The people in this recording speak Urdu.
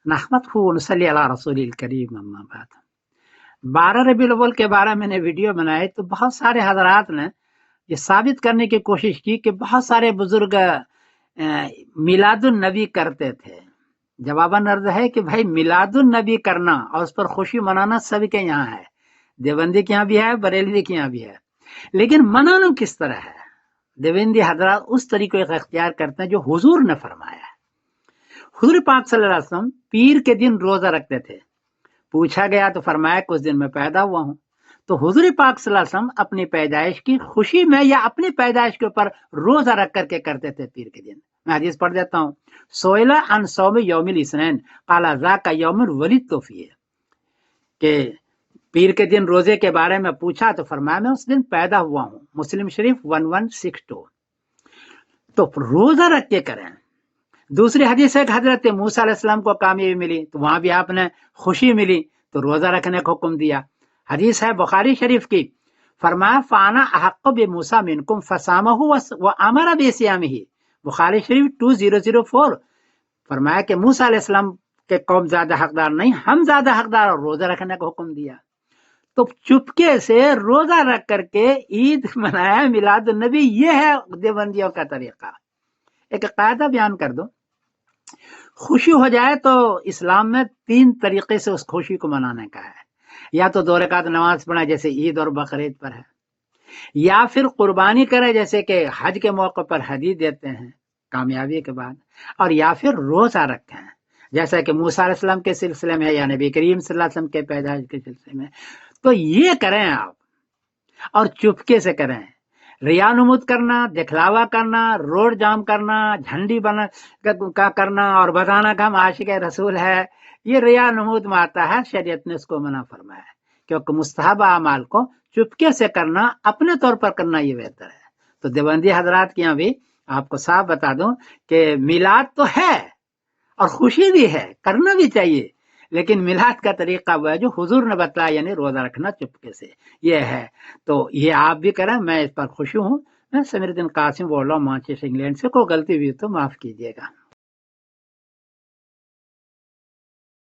نحمده ونصلی علی رسول الکریم اما بعد۔ 12 ربیع الاول کے بارے میں نے ویڈیو بنائی تو بہت سارے حضرات نے یہ ثابت کرنے کی کوشش کی کہ بہت سارے بزرگ میلاد النبی کرتے تھے۔ جواباً عرض ہے کہ بھائی میلاد النبی کرنا اور اس پر خوشی منانا سب کے یہاں ہے، دیوبندی کے یہاں بھی ہے، بریلوی کے یہاں بھی ہے، لیکن منانا کس طرح ہے؟ دیوبندی حضرات اس طریقے کا اختیار کرتے ہیں جو حضور نے فرمایا ہے۔ حضور پاک صلی اللہ علیہ وسلم پیر کے دن روزہ رکھتے تھے۔ پوچھا گیا تو فرمایا کہ اس دن میں پیدا ہوا ہوں۔ تو حضور پاک صلی اللہ علیہ وسلم اپنی پیدائش کی خوشی میں یا اپنی پیدائش کے اوپر روزہ رکھ کر کے کرتے تھے پیر کے دن۔ میں حدیث پڑھ دیتا ہوں، سوئلہ عن صوم یوم الاثنین قال ذاک یوم ولدت فیہ، کہ پیر کے دن روزے کے بارے میں پوچھا تو فرمایا میں اس دن پیدا ہوا ہوں۔ مسلم شریف 1162۔ تو روزہ رکھ کے کریں۔ دوسری حدیث ہے کہ حضرت موسیٰ علیہ السلام کو کامیابی ملی تو وہاں بھی آپ نے خوشی ملی تو روزہ رکھنے کا حکم دیا۔ حدیث ہے بخاری شریف کی، فرمایا فانا احق بموسیٰ منکم فصامہ وامر بصیامہ، بخاری شریف 2004۔ فرمایا کہ موسیٰ علیہ السلام کے قوم زیادہ حقدار نہیں، ہم زیادہ حقدار، اور روزہ رکھنے کا حکم دیا۔ تو چپکے سے روزہ رکھ کر کے عید منایا، میلاد النبی، یہ ہے دیوبندیوں کا طریقہ۔ ایک قاعدہ بیان کر دو، خوشی ہو جائے تو اسلام میں 3 طریقے سے اس خوشی کو منانے کا ہے۔ یا تو 2 رکعت نماز پڑھے جیسے عید اور بقرعید پر ہے، یا پھر قربانی کرے جیسے کہ حج کے موقع پر ہدیہ دیتے ہیں کامیابی کے بعد، اور یا پھر روزہ رکھیں جیسا کہ موسیٰ علیہ السلام کے سلسلے میں یا نبی کریم صلی اللہ علیہ وسلم کے پیدائش کے سلسلے میں۔ تو یہ کریں آپ، اور چپکے سے کریں۔ ریا نمود کرنا، دکھلاوا کرنا، روڈ جام کرنا، جھنڈی بنا کرنا اور بتانا کہ ہم عاشق رسول ہے، یہ ریا نمود میں آتا ہے، شریعت نے اس کو منع فرمایا ہے، کیونکہ مستحب اعمال کو چپکے سے کرنا، اپنے طور پر کرنا یہ بہتر ہے۔ تو دیوبندی حضرات کے یہاں بھی آپ کو صاف بتا دوں کہ میلاد تو ہے اور خوشی بھی ہے، کرنا بھی چاہیے، لیکن میلاد کا طریقہ وہ ہے جو حضور نے بتایا، یعنی روزہ رکھنا چپکے سے، یہ ہے۔ تو یہ آپ بھی کریں، میں اس پر خوشی ہوں۔ میں سمیر الدین قاسم بول رہا ہوں مانچسٹر انگلینڈ سے، کوئی غلطی ہوئی تو معاف کیجیے گا۔